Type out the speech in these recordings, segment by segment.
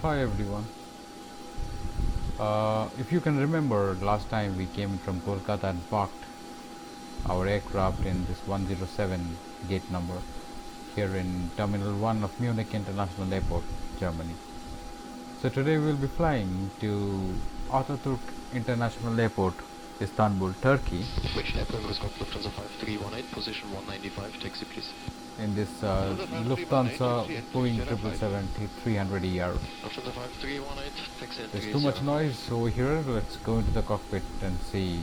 Hi everyone. If you can remember, last time we came from Kolkata and parked our aircraft in this 107 gate number here in Terminal 1 of Munich International Airport, Germany. So today we'll be flying to Ataturk International Airport, Istanbul, Turkey. Which airport was got Lufthansa 5318, position 195, taxi please. In this Lufthansa Boeing 777-300ER. Lufthansa 5318, taxi and There's too much noise over here. Let's go into the cockpit and see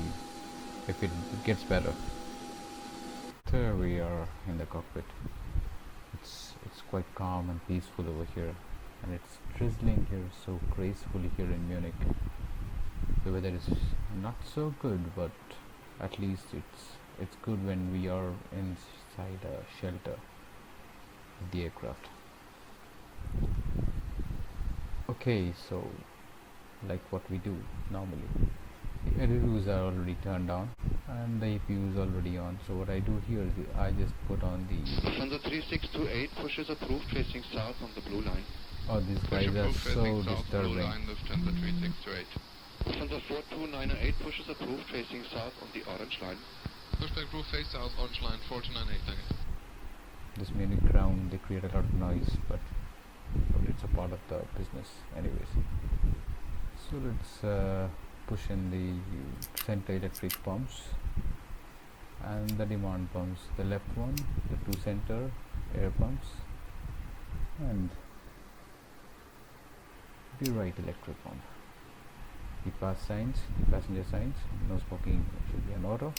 if it gets better. There we are in the cockpit. It's quite calm and peaceful over here, and it's drizzling here so gracefully here in Munich. The weather is not so good, but at least it's good when we are inside a shelter of the aircraft. Okay, so like what we do normally, the ADDOs are already turned on and the APU is already on. So what I do here is I just put on the Lufthansa 3628 pushes approved facing south on the blue line. Oh, these guys are so disturbing. Lufthansa 3628. Lufthansa 4298 pushes approved facing south on the orange line. Push approved face south, orange line 4298, thank you. This Munich ground, they create a lot of noise, but it's a part of the business anyways. So let's push in the center electric pumps and the demand pumps, the left one, the two center air pumps, and the right electric pump. The pass signs, the passenger signs, no smoking should be on auto,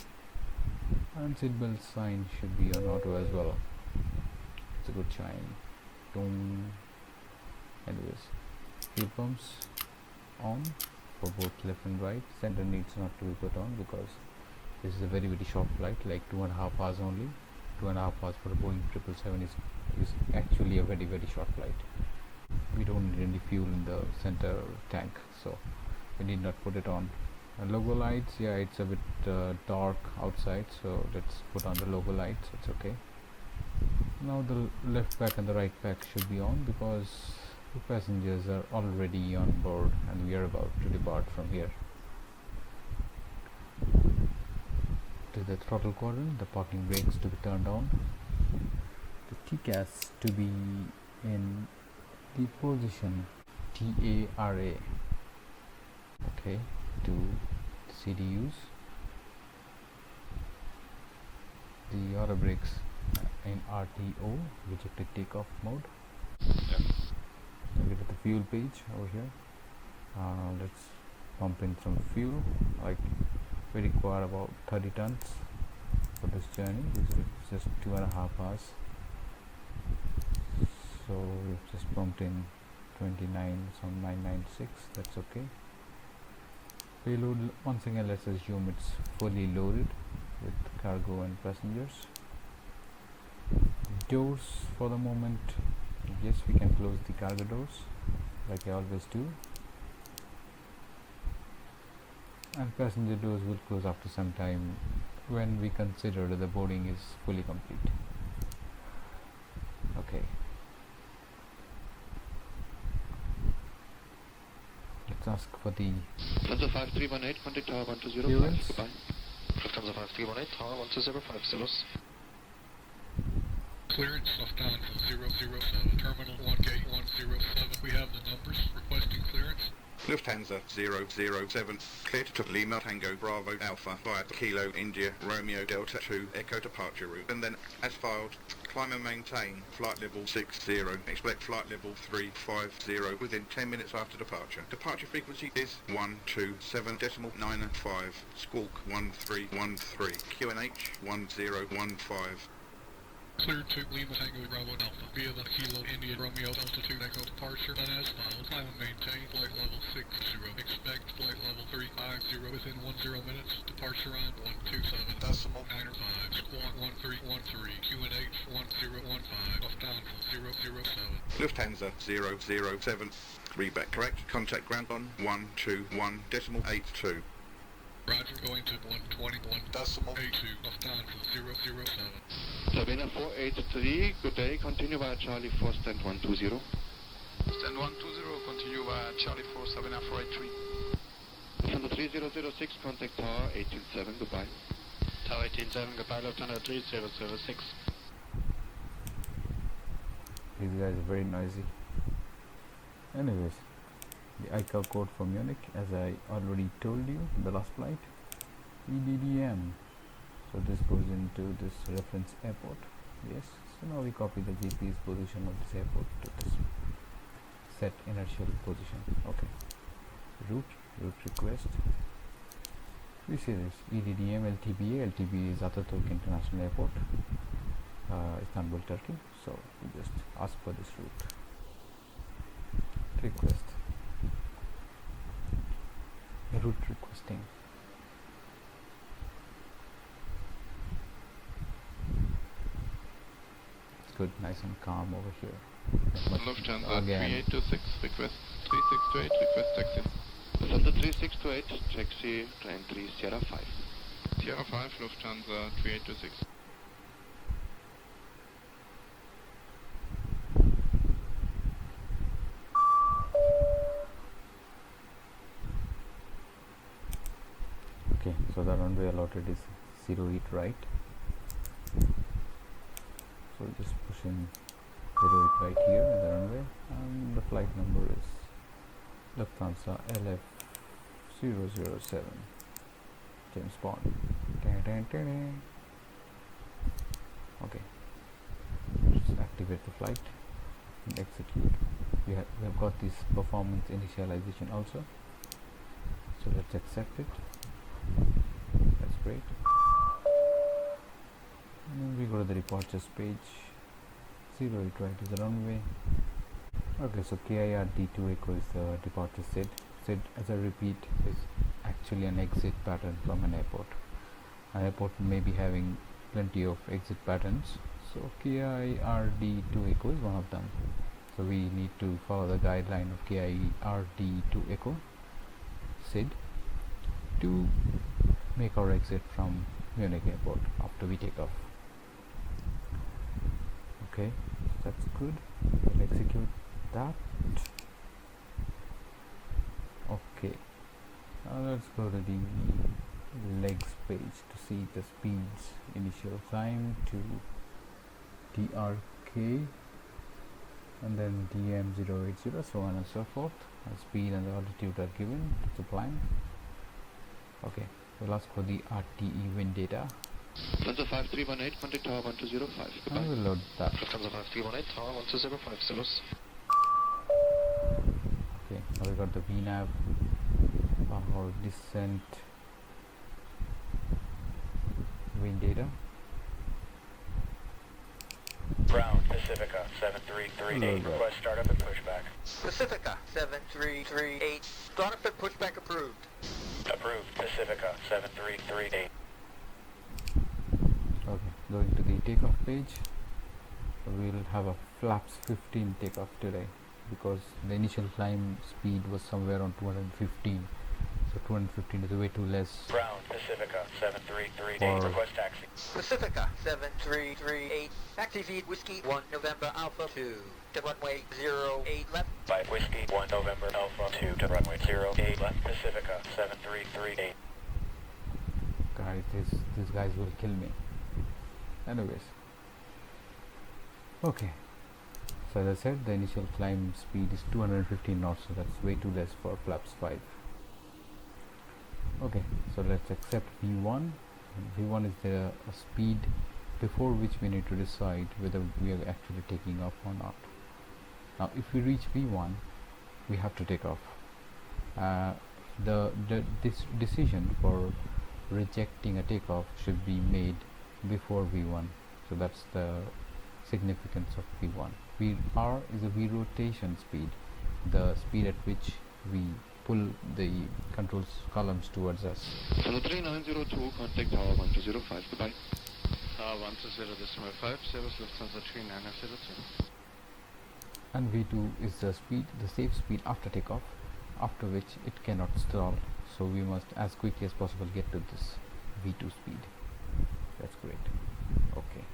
and seatbelt sign should be on auto as well. It's a good chime. Boom. Anyways, fuel pumps on for both left and right. Center needs not to be put on because this is a very short flight, like 2.5 hours only. 2.5 hours for a Boeing 777 is actually a very short flight. We don't need any fuel in the center tank, so we need not put it on. And logo lights, yeah, it's a bit dark outside, so let's put on the logo lights. It's okay. Now the left pack and the right pack should be on because the passengers are already on board and we are about to depart from here. To the throttle quadrant, the parking brakes to be turned on, the TCAS to be in the position TARA. Okay, to CDUs, the auto brakes in RTO, rejected takeoff mode. Look at the fuel page over here. Let's pump in some fuel. Like we require about 30 tons for this journey, which is just 2.5 hours. So we've just pumped in 29, some 996. That's okay. Payload, once again, let's assume it's fully loaded with cargo and passengers. Doors for the moment, yes, we can close the cargo doors like I always do, and passenger doors will close after some time when we consider that the boarding is fully complete. Okay, let's ask for the Lufthansa 5318, contact tower 1205. clearance. Goodbye. Lufthansa 5318, tower 1205, Silos. Clearance Lufthansa 007, terminal 1 gate 107. We have the numbers requesting clearance. Lufthansa 007, cleared to Lima Tango Bravo Alpha via Kilo India Romeo Delta 2 Echo departure route, and then as filed, climb and maintain flight level 60, expect flight level 350 within 10 minutes after departure. Departure frequency is 127.95, squawk 1313, QNH 1015. Cleared to Lima Tango Bravo Alpha via the Kilo India Romeo Delta 2 Echo departure, and as filed, climb and maintain flight level 60. Expect flight level 350 within 10 minutes. Departure on 127.95, squawk 1313, QNH 1015, Lufthansa 007. Lufthansa 007, readback correct, contact ground on 121.82. Roger, going to 121.82, Lufthansa 007. Sabena 483, good day, continue via Charlie 4 stand 120. Stand 120, continue you Charlie 47 Alpha 83. Lufthansa 3006, contact tower 187, goodbye. Tower 187, goodbye, Lufthansa 3006. These guys are very noisy. Anyways, the ICAO code for Munich, as I already told you in the last flight, EDDM. So this goes into this reference airport. Yes, so now we copy the GPS position of this airport to this set inertial position. Okay, route request. We see this EDDM-LTBA. LTBA is Ataturk International Airport, Istanbul, Turkey. So we just ask for this route request. Route requesting. It's good, nice and calm over here. Lufthansa Again. 3826, request 3628, request taxi. Lufthansa 3628, taxi to entry Sierra 5. Sierra 5, Lufthansa 3826. Okay, so the runway allotted is 08 right. So just push in 08 right here in the runway, and the flight number is Lufthansa LF007 James Bond. Okay, just activate the flight and execute. We have got this performance initialization also, so let's accept it. That's great. And then we go to the departures page. 08 right is the runway. Okay, so KIRD2 Echo is the departure SID. SID, as I repeat, is actually an exit pattern from an airport. An airport may be having plenty of exit patterns, so KIRD2 Echo is one of them. So we need to follow the guideline of KIRD2 Echo SID to make our exit from Munich Airport after we take off. Okay, that's good. We'll execute that. Okay, now let's go to the legs page to see the speeds. Initial climb to DRK and then DM080, so on and so forth. The speed and the altitude are given to climb. Okay, we'll ask for the RTE wind data. Lufthansa 5318, contact tower 1205, goodbye. I will load that. Lufthansa 5318, tower 1205, Salus. Okay, now we got the VNAV or descent wind data. Ground, Pacifica 7338, Hello, request startup and pushback. Pacifica 7338, startup and pushback approved. Approved, Pacifica 7338. Okay, going to the takeoff page. So we'll have a flaps 15 takeoff today because the initial climb speed was somewhere on 215. So 215 is way too less. Ground, Pacifica 7338, For- request taxi. Pacifica 7338, taxi feed Whiskey 1 November Alpha 2 to runway 08 left. By Whiskey 1 November Alpha 2 to runway 08 left, Pacifica 7338. Guys, these guys will kill me. Anyways, okay, so as I said, the initial climb speed is 215 knots, so that's way too less for flaps 5. Okay, so let's accept V1. V1 is the speed before which we need to decide whether we are actually taking off or not. Now if we reach V1, we have to take off. This decision for rejecting a takeoff should be made before V1, so that's the significance of V1. VR is a V rotation speed, the speed at which we pull the controls columns towards us. Lufthansa 3902, contact tower 1205, goodbye. Tower 120.5, service Lufthansa 3902. And V2 is the speed, the safe speed after takeoff, after which it cannot stall, so we must as quickly as possible get to this V2 speed. That's great. Okay,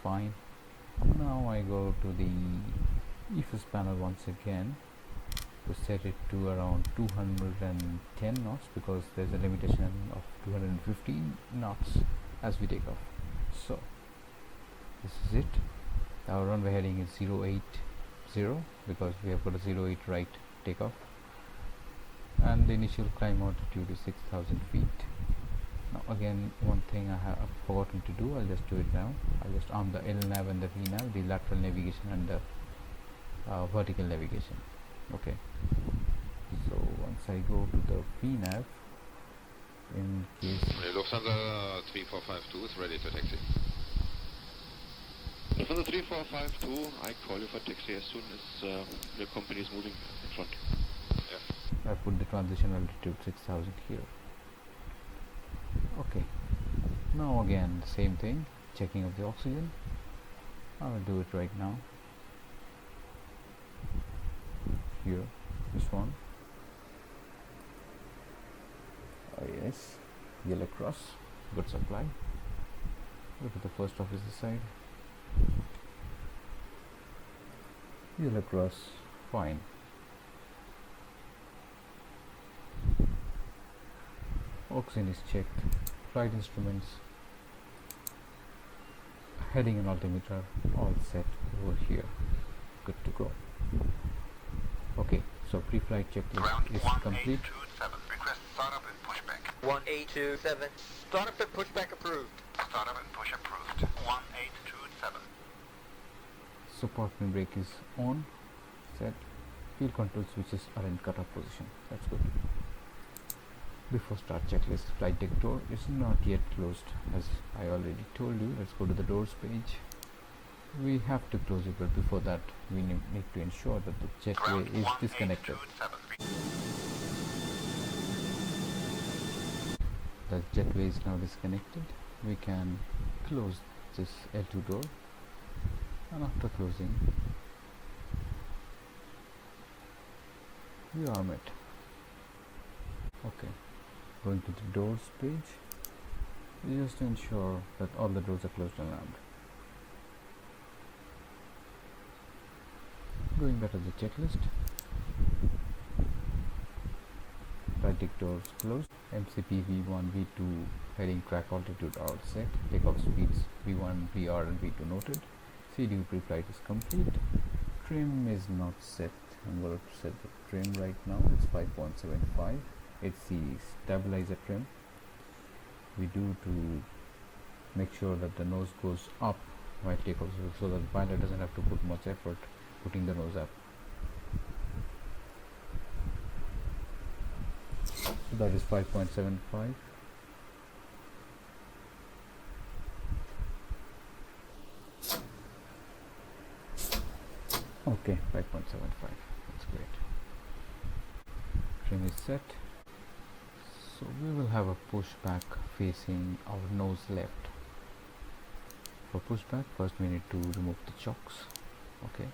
fine. Now I go to the EFIS panel once again to set it to around 210 knots because there's a limitation of 215 knots as we take off. So this is it. Our runway heading is 080 because we have got a 08 right takeoff, and the initial climb altitude is 6,000 feet. Now again, one thing I have forgotten to do, I'll just do it now. I'll just arm the LNAV and the VNAV, the lateral navigation and the vertical navigation. Okay, so once I go to the VNAV, in case Lufthansa 3452 is ready to taxi. Lufthansa 3452, I call you for taxi as soon as the company is moving in front. Yeah. I put the transition altitude 6,000 here. Okay, now again same thing, checking of the oxygen. I will do it right now. Here, this one. Oh yes, yellow cross, good supply. Look at the first officer side. Yellow cross, fine. Oxygen is checked, flight instruments, heading and altimeter all set over here, good to go. Okay, so pre-flight checklist is complete. 1827, request startup and pushback. 1827, startup and pushback approved. Startup and push approved. 1827. So parking brake is on, set, fuel control switches are in cutoff position, that's good. Before start checklist, flight deck door is not yet closed as I already told you. Let's go to the doors page. We have to close it, but before that we need to ensure that the jetway is disconnected. The jetway is now disconnected. We can close this L2 door, and after closing we arm it. Okay, going to the doors page, just to ensure that all the doors are closed and armed. Going back to the checklist, flight deck doors closed, MCP V1, V2 heading track altitude are all set, takeoff speeds V1, VR and V2 noted, CDU pre-flight is complete, trim is not set, I'm going to set the trim right now, it's 5.75, it's the stabilizer trim. We do to make sure that the nose goes up while takeoff, so that the pilot doesn't have to put much effort putting the nose up. So that is 5.75. Okay, 5.75, that's great. Trim is set. So we will have a pushback facing our nose left. For pushback, first we need to remove the chocks. Okay,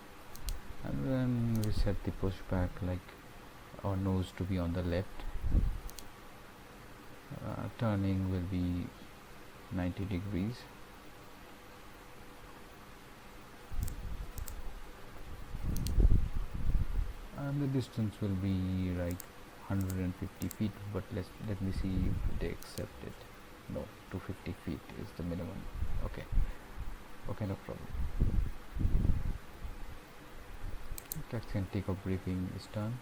and then we set the pushback like our nose to be on the left. Turning will be 90 degrees. And the distance will be like 150 feet, but let me see if they accept it. No, 250 feet is the minimum. Okay, no problem. Taxi and takeoff briefing is done.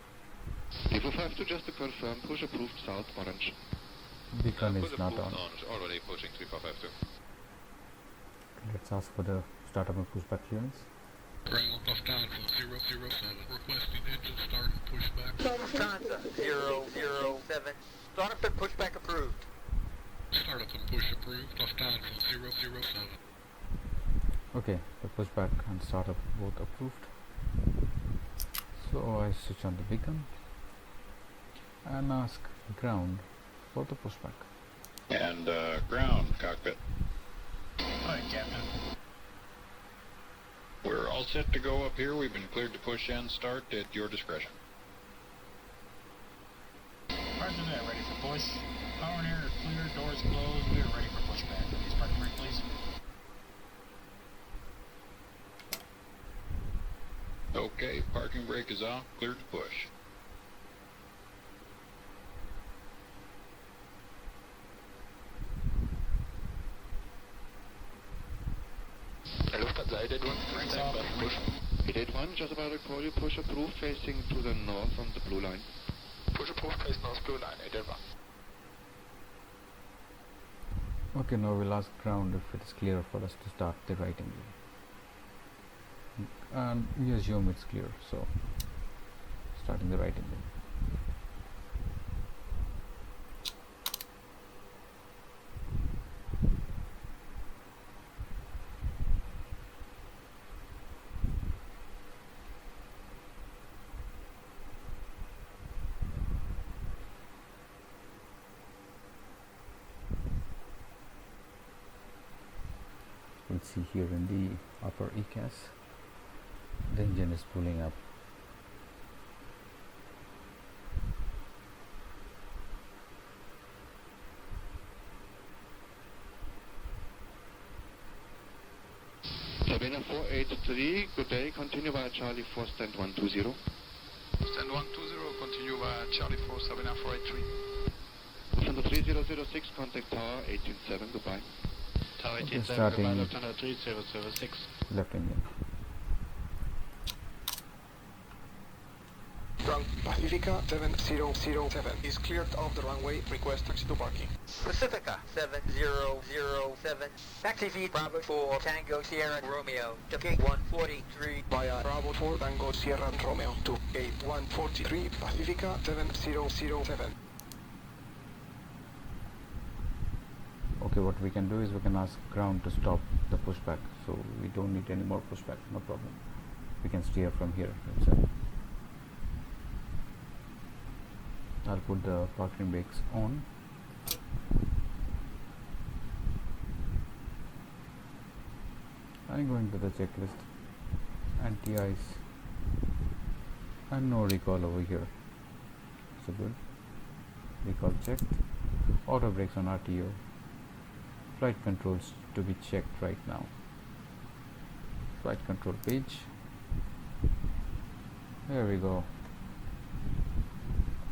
People 52 just to confirm, push approved south orange. Beacon is not on. Already pushing 3452. Let's ask for the startup and pushback clearance. Ground Lufthansa 007, requesting engine start and pushback. Lufthansa 007, startup and pushback approved. Startup and push approved, Lufthansa 007. Okay, the pushback and startup both approved. So I switch on the beacon and ask ground for the pushback. And ground cockpit. Hi, Captain. We're all set to go up here. We've been cleared to push and start at your discretion. Roger that, ready for push. Power and air are clear, doors closed, we are ready for pushback. Please parking brake, please. Okay, parking brake is off, cleared to push. I did one. Brakes off. Push. He did one, just about to call you. Push approved facing to the north on the blue line. Push approved face north blue line. I did one. Okay, now we'll ask ground if it is clear for us to start the right angle. And we assume it's clear, so starting the right angle. We'll see here in the upper ECAS, the engine is pulling up. Sabina 483, good day. Continue via Charlie 4, stand 120. Stand 120, continue via Charlie 4, Sabina 483. Lufthansa 3006, contact tower 187, goodbye. Tower Okay, 187, starting goodbye, Lufthansa 3006. left engine. Ground Pacifica 7007 is cleared off the runway. Request taxi to parking. Pacifica 7007. Taxi feed Bravo 4 Tango Sierra Romeo to gate 143. Via Bravo 4 Tango Sierra Romeo to gate 143 Pacifica 7007. Okay, what we can do is we can ask ground to stop the pushback, so we don't need any more pushback, no problem. We can steer from here itself. I'll put the parking brakes on. I'm going to the checklist, anti-ice, and no recall over here. So good. Recall checked. Auto brakes on RTO. Flight controls to be checked right now. Flight control page. There we go.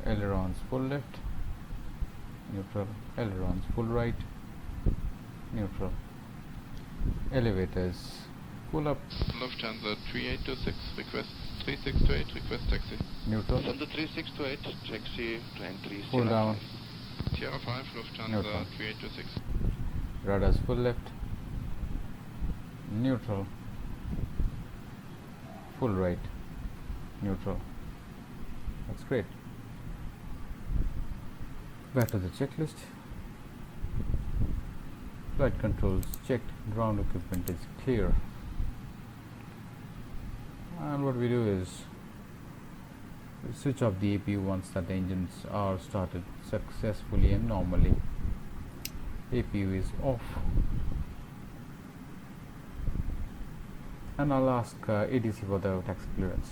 Ailerons full left, neutral. Ailerons full right, neutral. Elevators full up, Lufthansa 3826, request 3628, request taxi. neutral. Lufthansa 3628, taxi to entry Full down, Sierra 5, Lufthansa Neutral. 3826. radars full left, neutral. Full right, neutral. That's great. Back to the checklist. Flight controls checked, ground equipment is clear. And what we do is we switch off the APU once that the engines are started successfully and normally. APU is off. And I'll ask ATC for the taxi clearance.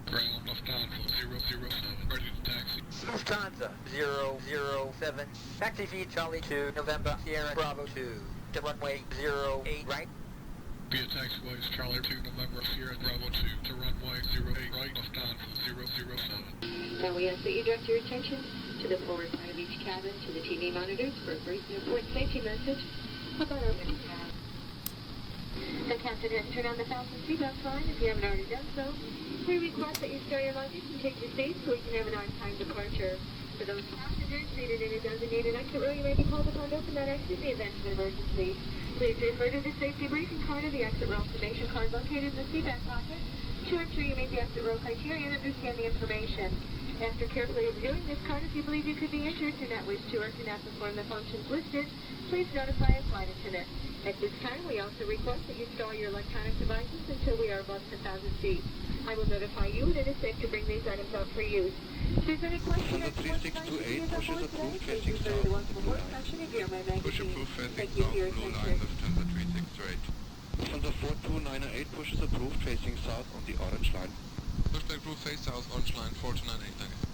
Ground Lufthansa 007, ready to taxi. Lufthansa 007. Taxi feed Charlie 2 November Sierra Bravo 2 to runway 08 right. Via taxiways Charlie 2 November Sierra Bravo 2 to runway 08 right, Lufthansa 007. Now we ask that you direct your attention to the forward side of each cabin to the TV monitors for a brief airport safety message about opening tab. The captain has turned on the fasten seatbelt sign if you haven't already done so. We request that you store your luggage and take your seat so we can have an on-time departure. For those passengers seated in a designated exit row, you may be called upon to open that exit in the event of an emergency. Please refer to the safety briefing card or the exit row information card located in the seatbelt pocket to ensure you meet the exit row criteria and understand the information. After carefully reviewing this card, if you believe you could be injured, do not wish to, or cannot perform the functions listed, please notify a flight attendant. At this time, we also request that you store your electronic devices until we are above 10,000 feet. I will notify you when it is safe to bring these items out for use. If there's any question, Lufthansa 3628, pushes approved, facing south on the blue line. Push approved facing Thank you south, for your blue attention. line, Lufthansa 3628. Lufthansa 4298, pushes approved, facing south on the orange line. Lufthansa approved face south, orange line, 4298, thank you.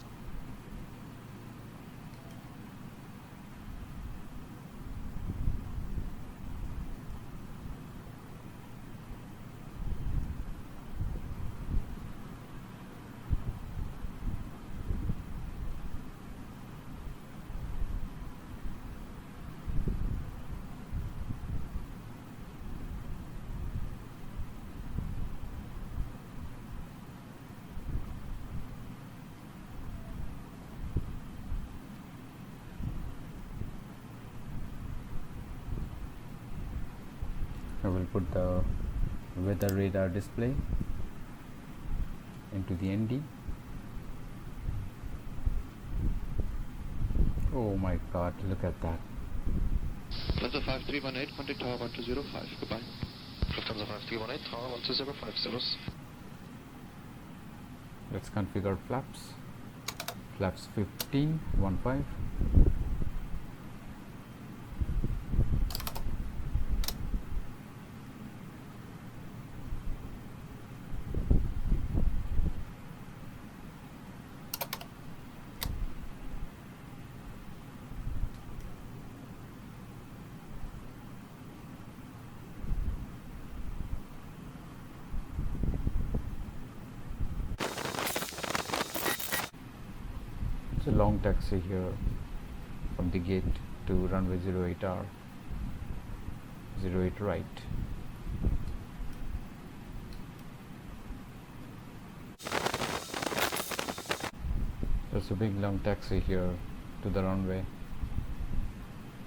will put the weather radar display into the ND. Oh my god, look at that. Lufthansa 5318, contact tower 1205, goodbye. Lufthansa 5318, tower 1205, Servus. Let's configure flaps. Flaps 15, 15. It's a long taxi here from the gate to runway 08R, 08 right. There's a big long taxi here to the runway,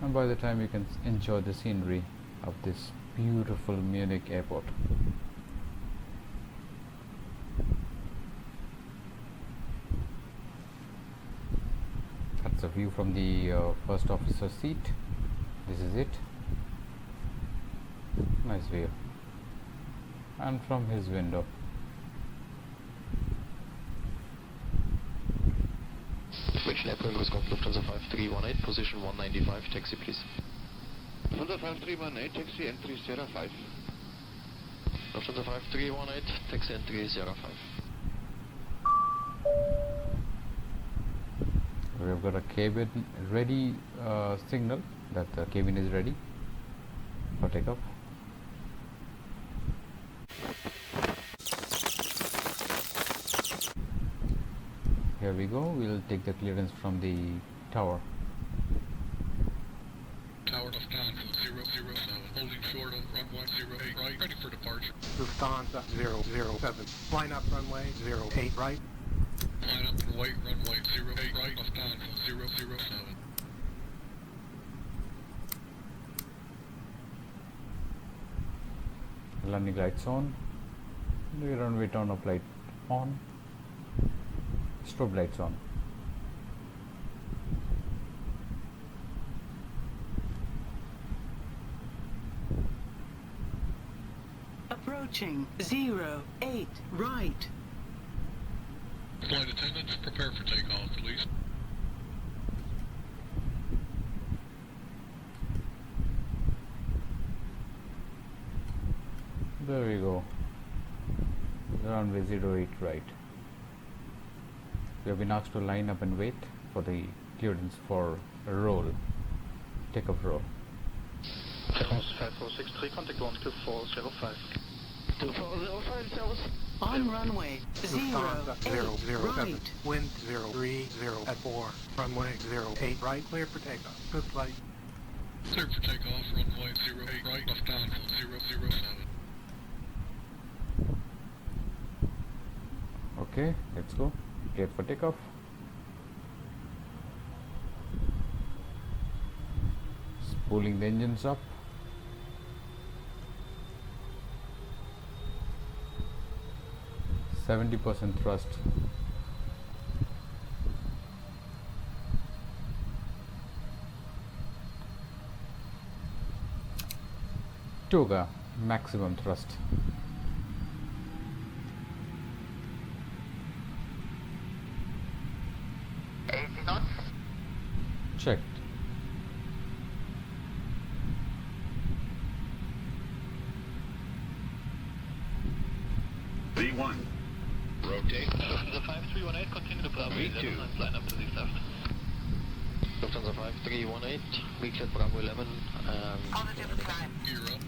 and by the time you can enjoy the scenery of this beautiful Munich airport. That's a view from the first officer seat. This is it. Nice view. And from his window. Information airport Wisconsin, Lufthansa 5318, position 195, taxi please. Lufthansa 5318, taxi entry Sierra 5. Lufthansa 5318, taxi entry Sierra 5. We have got a cabin ready signal that the cabin is ready for takeoff. Here we go, we'll take the clearance from the tower. Tower Lufthansa 007, holding short of runway 08 right, ready for departure. Lufthansa 007, line up runway 08 right. Line up and wait, runway 08 right, Lufthansa 007. Landing lights on. The runway turn off light on. Strobe lights on. Approaching 08 right. Flight attendants, prepare for takeoff, please. There we go. Runway 08 right. We have been asked to line up and wait for the clearance for a roll. Takeoff roll. 5463, contact 12405. 2405, Servus. On runway 08 007, right. wind 030 at 4, runway 08 right, clear for takeoff. Good flight. Clear for takeoff, runway 08 right, Lufthansa 007. Okay, let's go. Cleared for takeoff. Spooling the engines up. %70 thrust. Toga, maximum thrust. Checked. V1. Rotate. Lufthansa 5318, continue to Bravo 11 and line up to the left. Lufthansa 5318, recleared Bravo 11 and... Positive climb. Gear up.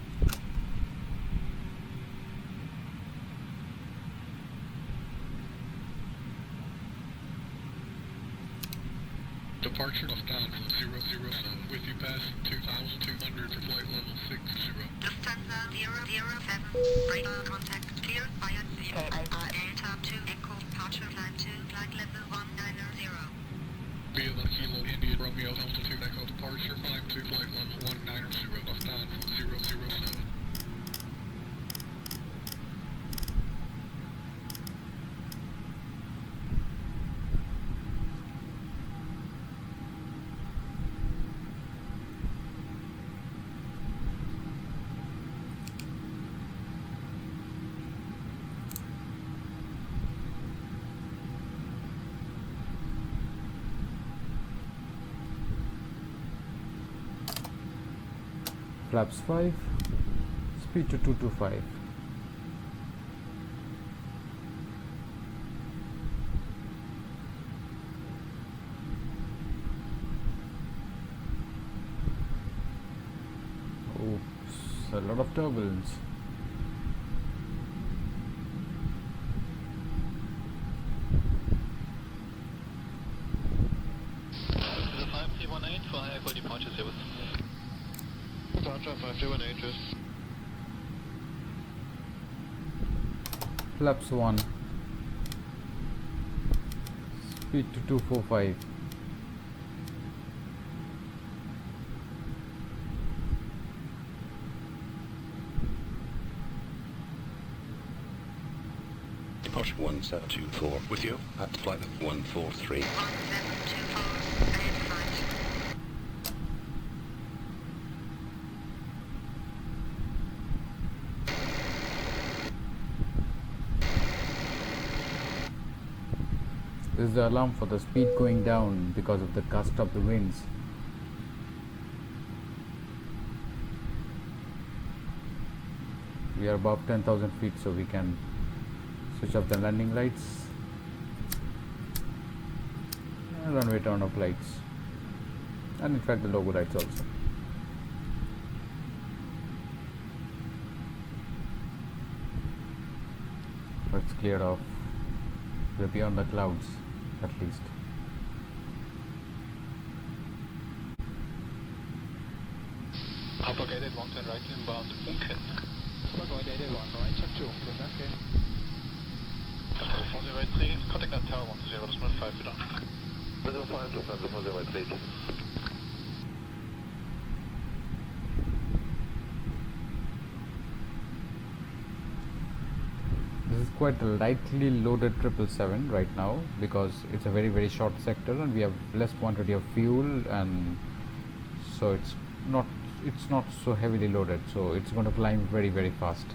Departure Lufthansa 007, with you passing 2,200 for flight level 60. Lufthansa 007, radar contact cleared via Delta 2 Echo departure climb to flight level 190. Via the Kilo India Romeo altitude Echo departure climb to flight level 190, Lufthansa 007. Flaps 5, speed to 225. Oops, a lot of turbulence. The 5318 for high equal departure service. Departure 5318, tschüss. Flaps 1, speed to 245. Departure 1724 with you at flight 143. 1724, ahead flight. This is the alarm for the speed going down because of the gust of the winds. We are above 10,000 feet, so we can switch off the landing lights and runway turn off lights, and in fact the logo lights also. It's cleared off. We're beyond the clouds at least. Upper gated 110 right inbound Munich. Upper gated 1 right, check 2, okay. Control 403, contact at tower 10, decimal 5 wieder. 05, Lufthansa 403. This is quite a lightly loaded 777 right now because it's a very short sector and we have less quantity of fuel, and so it's not so heavily loaded, so it's going to climb very fast.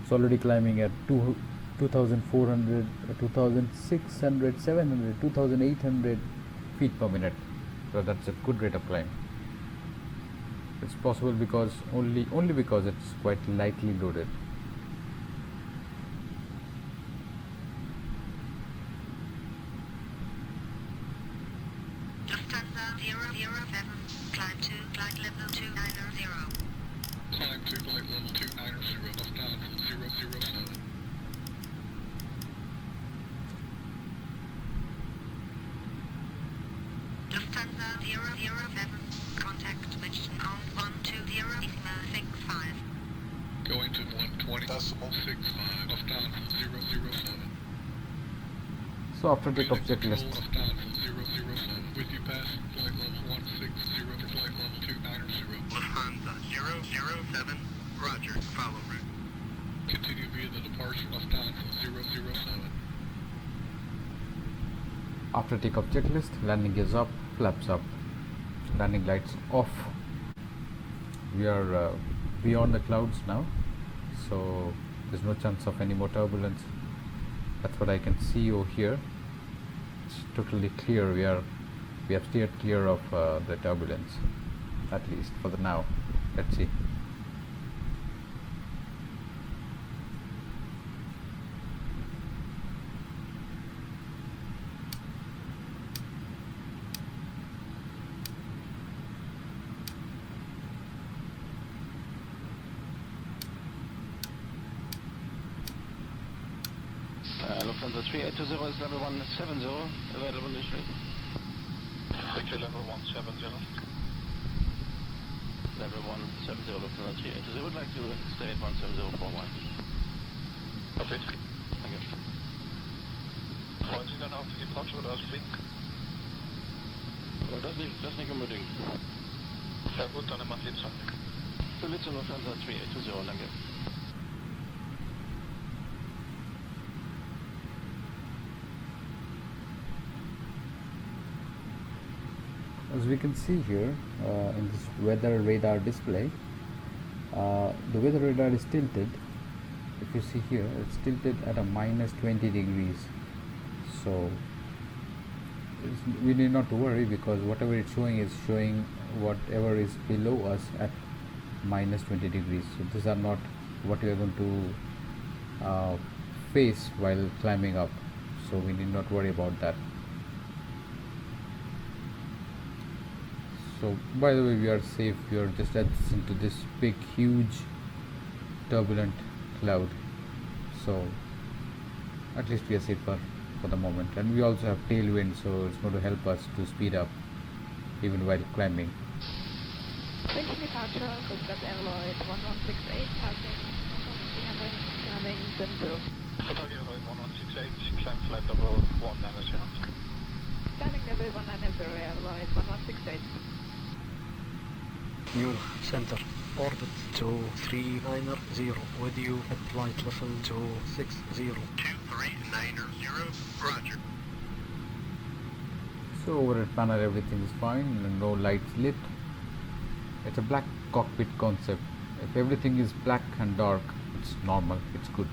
It's already climbing at 2,400, 2,600, 700, 2,800 feet per minute, so that's a good rate of climb. It's possible because only because it's quite lightly loaded. Lufthansa 007, climb to flight level 290. Climb to flight level 290, Lufthansa 007. Lufthansa 007, contact switched on 120.65. Going to 120.65, Lufthansa 007. So after takeoff checklist, Lufthansa 007, with you passing flight level 160 to flight level 290. Lufthansa 007, roger, follow route. Continue via the departure Lufthansa 007. after takeoff checklist, landing gears up, flaps up, landing lights off. We are beyond the clouds now, so there's no chance of any more turbulence. That's what I can see over here. It's totally clear. We have steered clear of the turbulence, at least for the now. Let's see. Lufthansa 3820 is level 170, available initially. Victor level 170. Level 170, Lufthansa 3820, would like to stay at 170 for a while. Copy. Thank you. Wollen Sie dann auf die Departure oder ausfliegen? Das nicht unbedingt. Ja gut, dann immer Litzer. Für Litzer Lufthansa 3820, danke. As we can see here in this weather radar display, the weather radar is tilted. If you see here, it's tilted at a minus 20 degrees. So we need not to worry, because whatever it's showing is showing whatever is below us at minus 20 degrees. So these are not what you are going to face while climbing up, so we need not worry about that. So by the way, we are safe. We are just adjacent to this big huge turbulent cloud, so at least we are safer for the moment. And we also have tailwind, so it's going to help us to speed up even while climbing. Thank you, departure, Coast Airlines 1168, passing 300, coming Central. Ataturk Airlines 1168, climb flight level 190. Climbing level 190, Airlines 1168. Munich Center, orbit 2390, with you at flight level 260. 2390, roger. So over at panel everything is fine, and no lights lit. It's a black cockpit concept. If everything is black and dark, it's normal, it's good.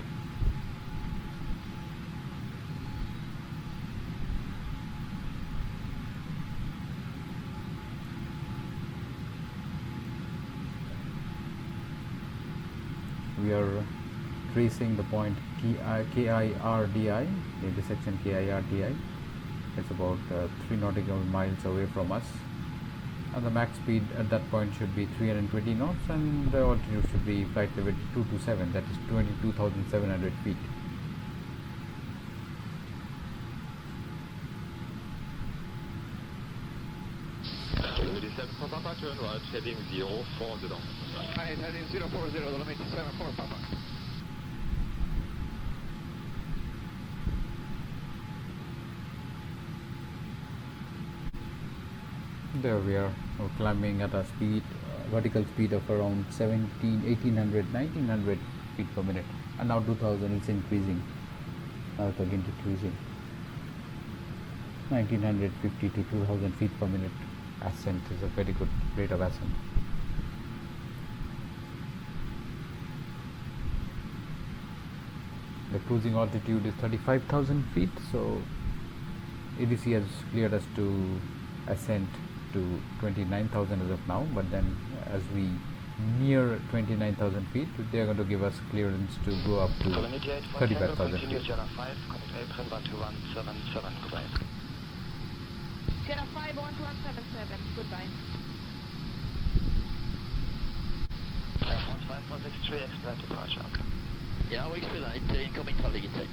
We are tracing the point KIRDI, the intersection KIRDI. It's about 3 nautical miles away from us, and the max speed at that point should be 320 knots, and the altitude should be flight level 227, that is 22,700 feet. Papa, turn right, heading 040. Right, heading 040, limit 74 Papa. There we are. We're climbing at a speed, vertical speed of around 1800, 1900 feet per minute, and now 2000 is increasing. Now it's again decreasing. 1950 to 2000 feet per minute ascent is a very good rate of ascent. The cruising altitude is 35,000 feet, so ADC has cleared us to ascent to 29,000 as of now, but then as we near 29,000 feet, they are going to give us clearance to go up to 35,000 feet. Sierra 5, 1177, goodbye. 5163, expedite departure. Yeah, we expedite, incoming colleague take.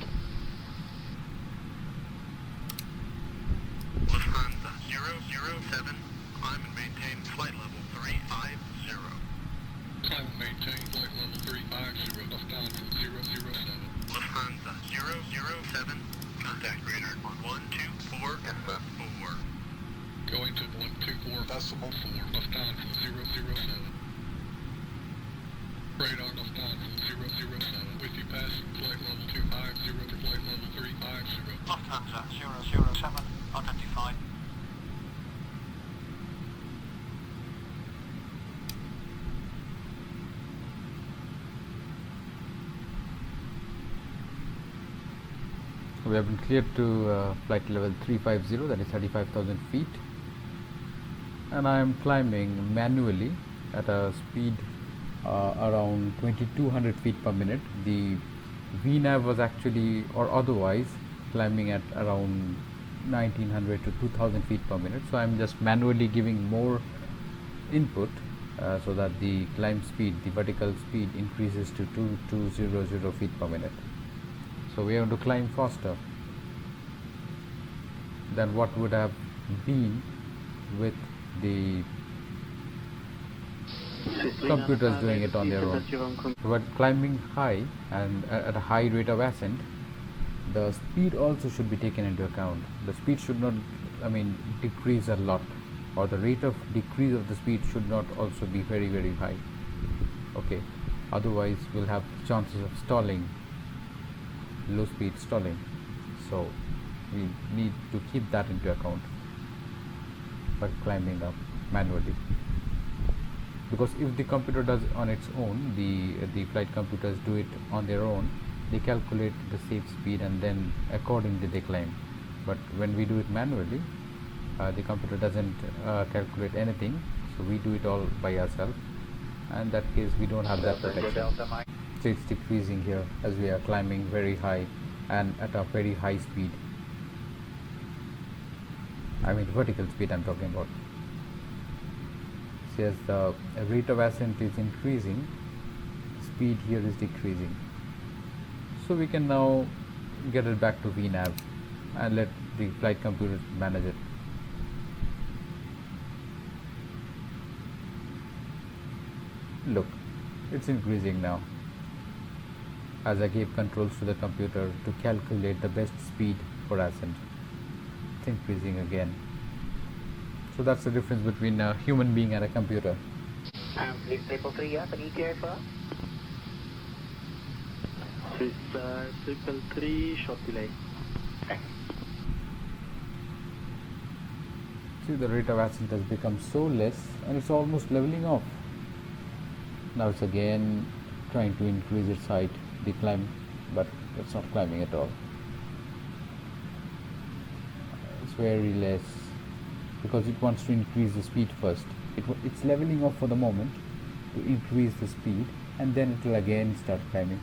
Lufthansa 007, climb and maintain flight level 350. Climb and maintain flight level 350, Lufthansa 007. Lufthansa 007, contact radar 124 4. Going to 124.4, Lufthansa 007. Radar Lufthansa 007, with you passing flight level 250 to flight level 350. Lufthansa 007, identified. We have been cleared to flight level 350, that is 35,000 feet, and I am climbing manually at a speed around 2200 feet per minute. The VNAV was actually, or otherwise, climbing at around 1900 to 2000 feet per minute, so I am just manually giving more input so that the climb speed, the vertical speed, increases to 2200 feet per minute. So we are going to climb faster than what would have been with the computers doing it on their own. But climbing high and at a high rate of ascent, the speed also should be taken into account. The speed should not, decrease a lot, or the rate of decrease of the speed should not also be very, very high. Okay, otherwise we'll have chances of stalling, low speed stalling. So we need to keep that into account by climbing up manually, because if the computer does it on its own, the flight computers do it on their own, they calculate the safe speed and then accordingly they climb. But when we do it manually, the computer doesn't calculate anything, so we do it all by ourselves, and in that case we don't have that protection. So it's decreasing here as we are climbing very high and at a very high speed. I mean vertical speed I'm talking about. See, as the rate of ascent is increasing, speed here is decreasing. So we can now get it back to VNAV and let the flight computer manage it. Look, it's increasing now as I gave controls to the computer to calculate the best speed for ascent. It's increasing again. So that's the difference between a human being and a computer. 333 up, an ETA for? 333, short delay. See, the rate of ascent has become so less and it's almost leveling off. Now it's again trying to increase its height, the climb, but it's not climbing at all. It's very less because it wants to increase the speed first. It's leveling off for the moment to increase the speed, and then it will again start climbing.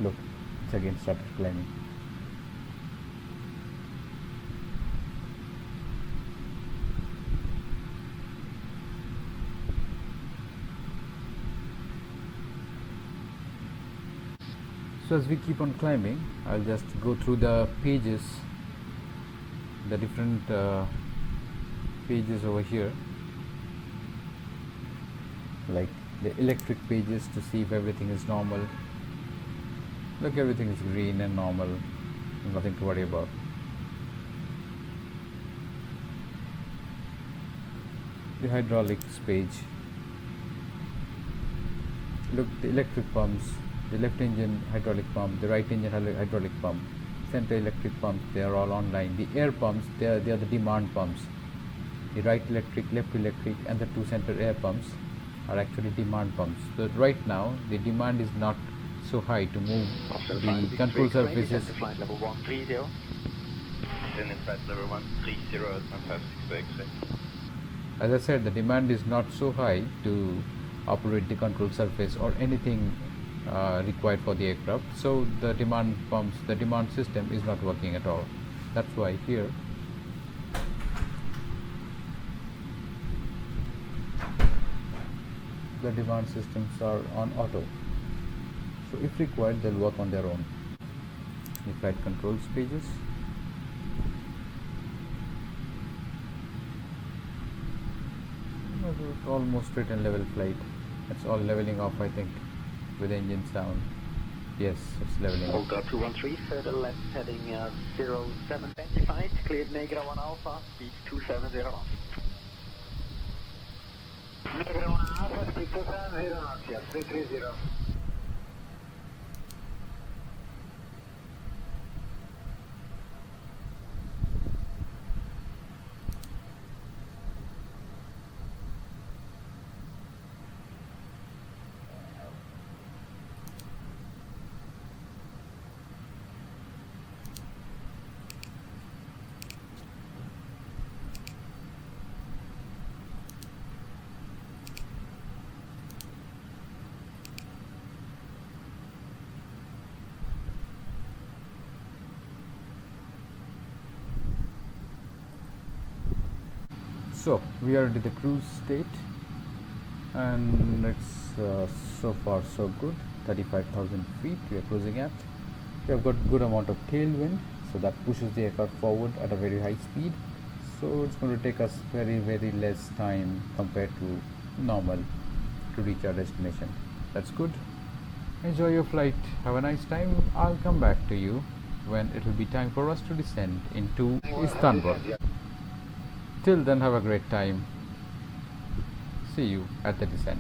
Look, it's again started climbing. So as we keep on climbing, I'll just go through the pages, the different pages over here, like the electric pages, to see if everything is normal. Look, everything is green and normal, nothing to worry about. The hydraulics page. Look, the electric pumps, the left engine hydraulic pump, the right engine hydraulic pump, center electric pumps, they are all online. The air pumps, they are the demand pumps. The right electric, left electric, and the two center air pumps are actually demand pumps. So right now the demand is not so high to move the control surfaces. Flight level 130. Then in flight level 130 at 1566. As I said, the demand is not so high to operate the control surface or anything required for the aircraft. So the demand pumps, the demand system is not working at all. That's why here the demand systems are on auto. So if required, they'll work on their own. The flight controls pages. Almost straight and level flight. It's all leveling off, I think, with engines down. Yes, it's leveling off. Hold 213, further left heading 0725, cleared Negra 1 Alpha, speed 270. Negra 1 Alpha, speed 270, 330. So we are into the cruise state, and it's so far so good. 35,000 feet we are cruising at. We have got good amount of tailwind, so that pushes the aircraft forward at a very high speed. So it's going to take us very less time compared to normal to reach our destination. That's good. Enjoy your flight. Have a nice time. I'll come back to you when it will be time for us to descend into Istanbul. Till then, have a great time. See you at the descent.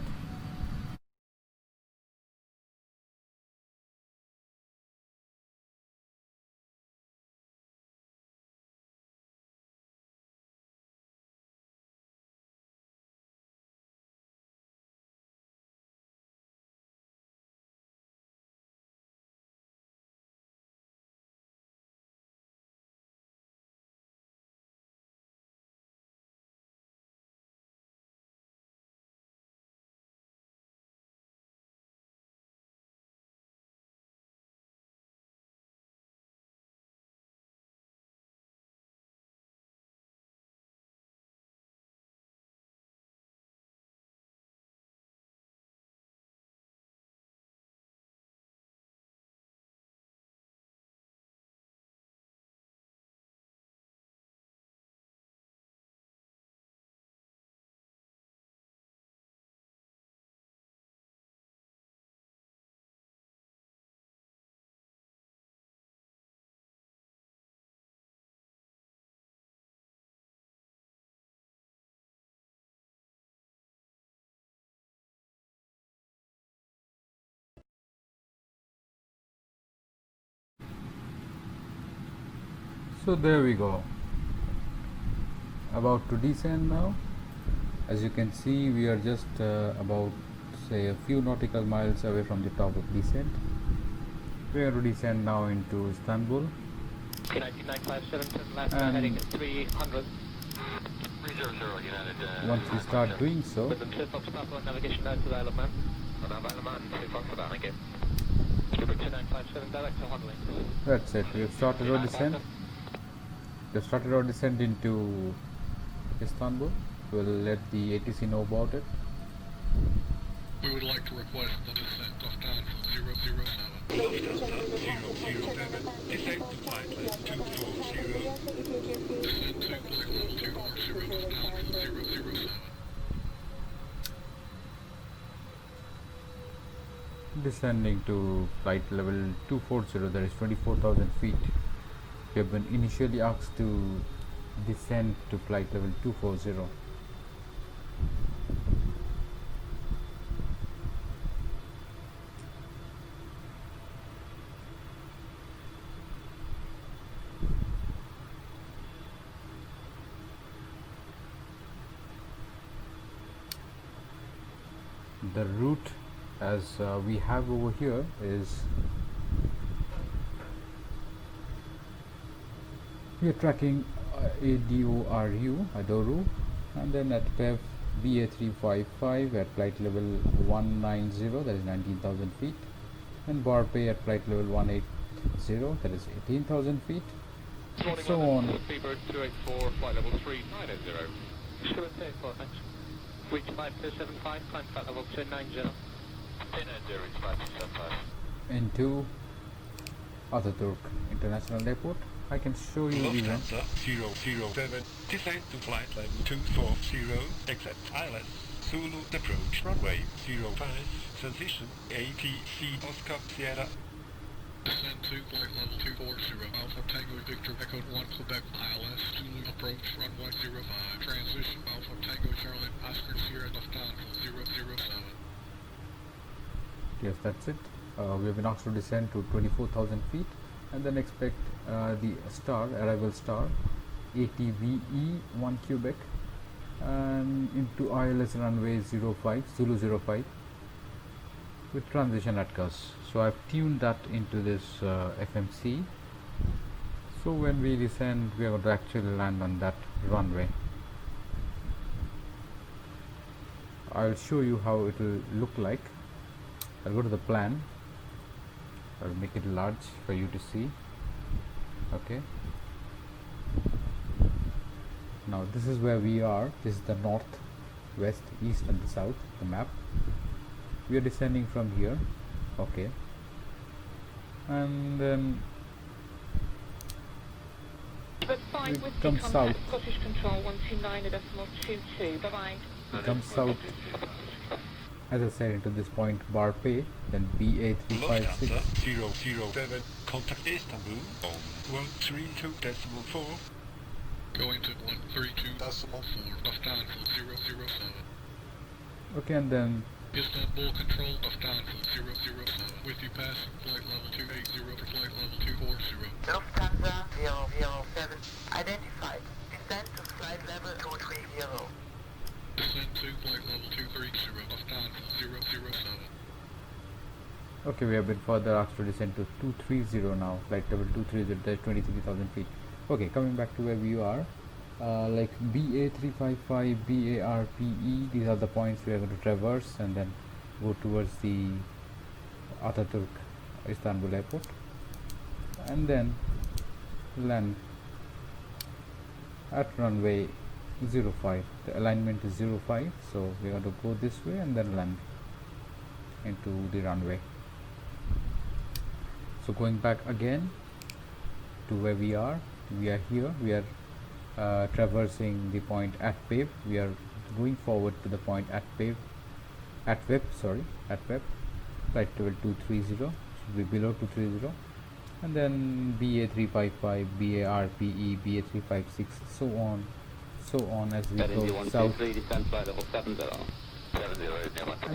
So there we go, about to descend now. As you can see, we are just about, say, a few nautical miles away from the top of descent. We are to descend now into Istanbul. Okay, 19957, turn left, And heading 300. 300 United. once we start doing so, With them, Fox Papa, navigation down to the Isle of Man. On Isle of Man, 2 Fox for that, thank you. Skipper 2957, direct to Honolulu. that's it. We have started our descent. We have started our descent into Istanbul. We'll let the ATC know about it. We would like to request the descent of Lufthansa 007. Lufthansa 007, descent to flight level 240. Descent to flight level 240, Lufthansa 007. Descending to flight level 240, that is 24,000 feet. We have been initially asked to descend to flight level 240. The route as we have over here is we are tracking Adoru, and then at PEV BA355 at flight level 190, that is 19,000 feet, and Barpay at flight level 180, that is 18,000 feet, and so on. Seabird 284, flight level 390. Sure, thanks. Reach 5275, climb flight level 290. 1090, reach 5275. Into Ataturk International Airport. I can show you even. Lufthansa 007, descent to flight level 240, except ILS. Zulu approach runway 05, transition ATC Oscar Sierra. Descend to flight level 240, Alpha Tango Victor Echo 1 Quebec ILS, Zulu approach runway 05, transition Alpha Tango Charlotte Oscar Sierra Lufthansa 007. Yes, that's it. We have been asked to descend to 24,000 feet and then expect the arrival star ATVE 1 Quebec and into ILS runway 05, Zulu 05 with transition at Gus. So I've tuned that into this FMC. So when we descend, we are going to actually land on that runway. I'll show you how it will look like. I'll go to the plan. I'll make it large for you to see. Okay. Now this is where we are. This is the north, west, east and the south, the map. We are descending from here. Okay. And then we come south. Scottish Control 129.22. Bye-bye. We come south, as I said, into this point Barpay, then BA356. Lufthansa 007, contact Istanbul on 132.4. Going to 132.4, Lufthansa 007. Okay, and then Istanbul Control, Lufthansa 007. With you passing flight level 280 for flight level 240. Lufthansa 007, identified. Descend to flight level 230. Descend to flight level 230, Lufthansa 007. okay, we have been further asked to descend to 230 now, flight level 230, that's 23,000 feet. Okay, coming back to where we are, like BA355, BARPE, these are the points we are going to traverse and then go towards the Ataturk Istanbul Airport and then land at runway 05. The alignment is 05, so we are going to go this way and then land into the runway. So going back again to where we are here, we are traversing the point at PAVE. We are going forward to the point at PAVE, at WEP, flight level 230, should be below 230, and then BA355, BARPE, BA356, so on as we go south, and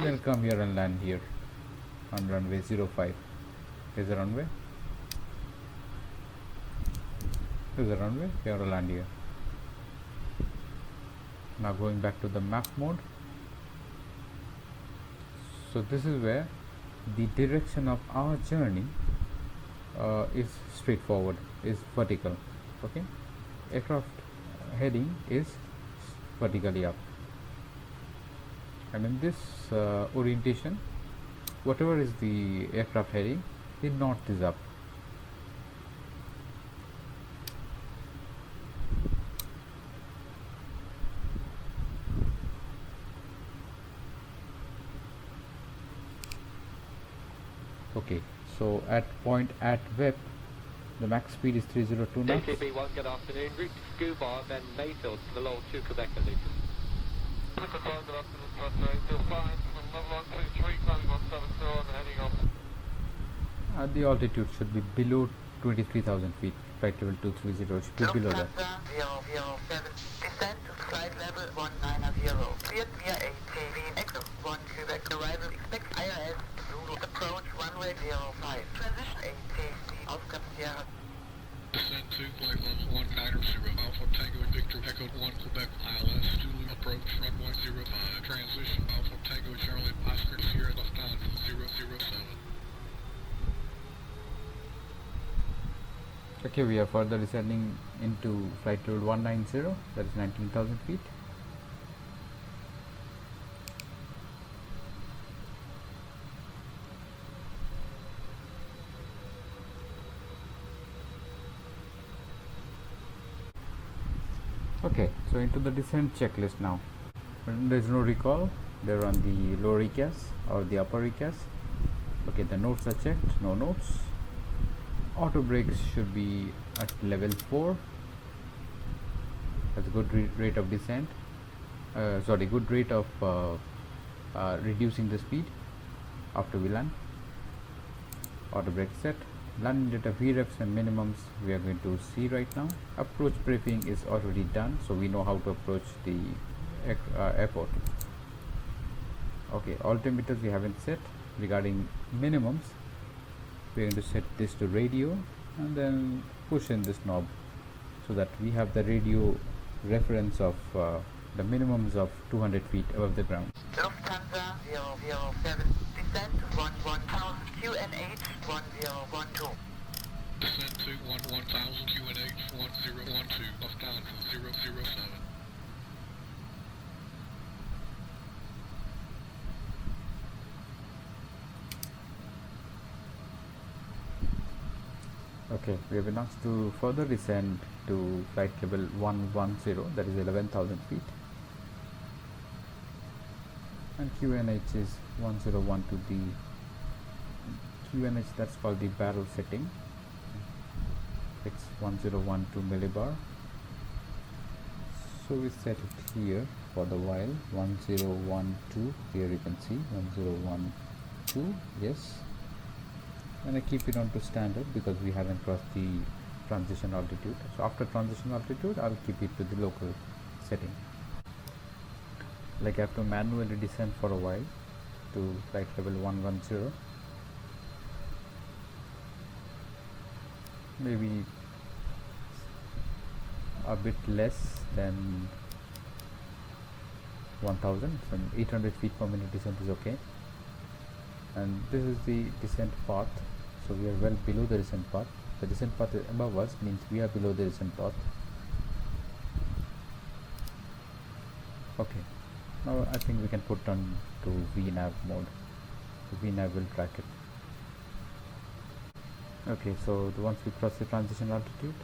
then come here and land here on runway 05. Here's the runway. This is the runway, we are to land here. Now going back to the map mode. So this is where the direction of our journey is straightforward, is vertical. Okay, aircraft heading is vertically up, and in this orientation, whatever is the aircraft heading, the north is up. Okay, so at point at web, the max speed is 302 knots. DCB1, good afternoon. Route to Scuba, then Mayfield to the Lowell 2 Quebec, Lucas. Good afternoon, still fine. Level 123, climbing 170 and heading off. The altitude should be below 23,000 feet. Flight level 230 should be below that. 007, descent to flight level 190, cleared via ATC X, 1 Quebec, arrival, expect IRS, Zulu, approach runway 05, transition ATC, Oscar Sierra. Descent to flight level 190, Alpha Tango Victor Echo 1 Quebec ILS, Zulu, approach runway 05, transition Alpha Tango Charlie Oscar Sierra Lufthansa 007. Okay, we are further descending into flight level 190, that is 19,000 feet. Okay, so into the descent checklist now. There is no recall, they're on the lower ECAS or the upper ECAS. Okay, the notes are checked, no notes. Auto brakes should be at level 4. That's a good rate of descent. Good rate of reducing the speed after we land. Auto brake set. Landing data VREFs and minimums we are going to see right now. Approach briefing is already done, so we know how to approach the airport. Okay, altimeters we haven't set. Regarding minimums, we're going to set this to radio and then push in this knob so that we have the radio reference of the minimums of 200 feet above the ground. Lufthansa 007, descent to 1000 QNH 1012. Descent to 1000 QNH 1012, Lufthansa 007. Okay, we have been asked to further descend to flight level 110, that is 11,000 feet. And QNH is 101 to the QNH, that's called the barrel setting. It's 1012 millibar. So we set it here for the while 1012. Here you can see 1012. Yes. And I keep it on to standard because we haven't crossed the transition altitude. So after transition altitude, I'll keep it to the local setting. Like I have to manually descend for a while to flight level 110. Maybe a bit less than 1000, so 800 feet per minute descent is okay. And this is the descent path. So we are well below the descent path. The descent path above us means we are below the descent path. Okay, now I think we can put on to VNAV mode. So VNAV will track it. Okay, so once we cross the transition altitude,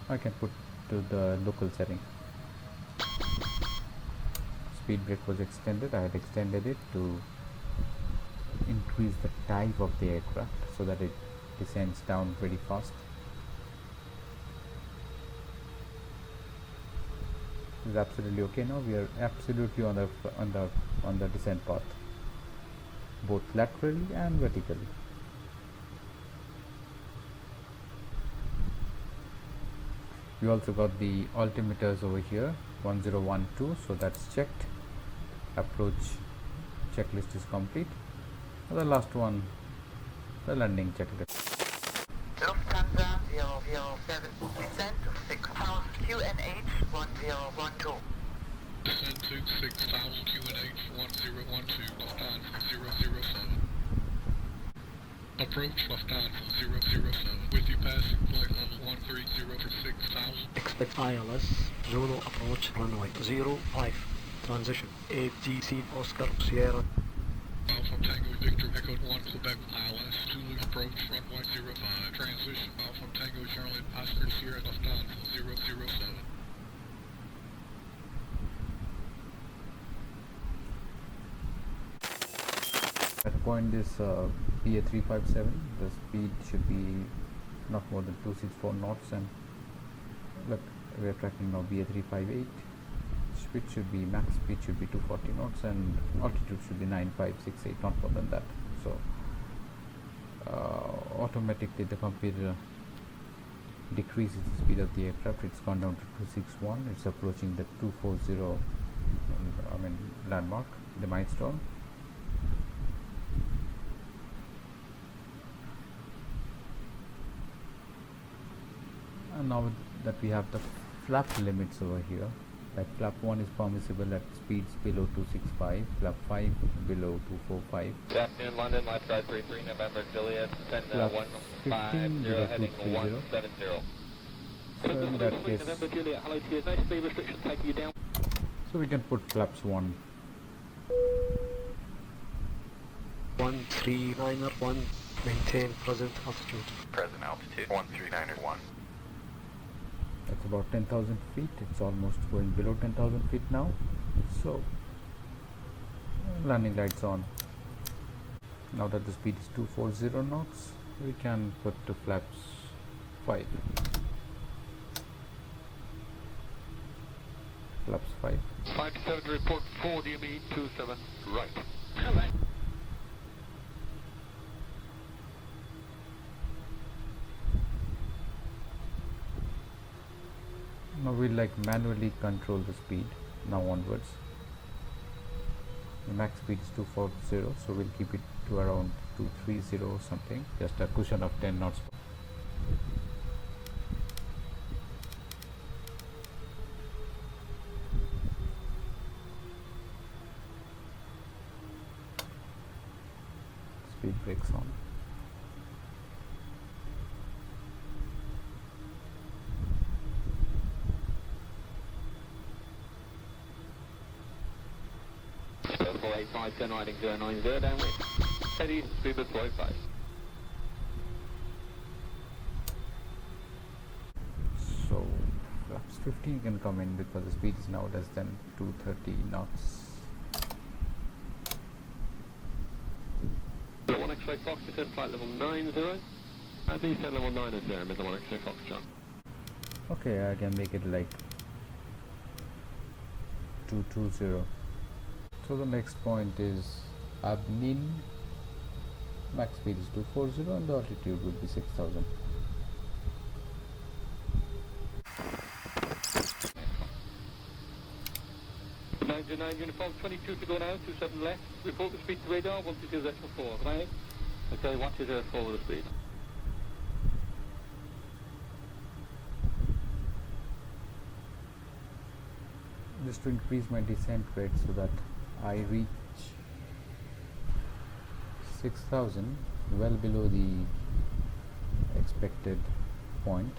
I can put to the local setting. Speed brake was extended. I had extended it to increase the type of the aircraft so that it descends down very fast. This is absolutely okay now. We are absolutely on the descent path, both laterally and vertically. We also got the altimeters over here 1012, so that's checked. Approach checklist is complete. The last one, the landing checklist. Lufthansa 007, 1012. Descend to 6000 QNH 1012, Lufthansa 007. Approach Lufthansa 007, with you passing flight level 130 for 6000. Expect ILS, Zulu approach runway 05, transition, ATC Oscar Sierra. Alpha Tango Victor Echo 1 Quebec ILS, Zulu approach runway 05, transition, Alpha Tango Charlie Oscar Sierra Lufthansa 007. At point is PA 357, the speed should be not more than 264 knots, and look, we are tracking now BA 358. Speed should be, max speed should be 240 knots, and altitude should be 9568, not more than that. So automatically the computer decreases the speed of the aircraft. It's gone down to 261. It's approaching the 240 landmark, the milestone. And now that we have the flap limits over here, like flap 1 is permissible at speeds below 265, flap 5 below 245. Good afternoon, London, left side 33, November, Juliet, send Flap 150, 15 heading 230. 170. So in that case, November, Juliet, hello to you, no speed restriction taking you down. so we can put flaps 1. 139.1, maintain present altitude. Present altitude 139.1. That's about 10,000 feet. It's almost going below 10,000 feet now. So landing lights on. Now that the speed is 240 knots, we can put to flaps 5. Flaps 5. 57 report 4 DME 27 right. Now we'll manually control the speed now onwards. The max speed is 240, so we'll keep it to around 230 or something, just a cushion of 10 knots. Speed brakes on. Level 85, turn riding 090, downwind. Steady, speed with 45. So flaps 15 can come in because the speed is now less than 230 knots. 1 X-ray Foxtrot, flight level 90. Descend level 90, middle 1 X-ray Foxtrot. Okay, I can make it 220. So the next point is Abnin. Max speed is 240 and the altitude would be 6,000. Uniform 22 to go now, 27 left. Report the speed to radar, 120.4, right? Okay, 120.4 with the speed. Just to increase my descent rate so that I reach 6,000, well below the expected point.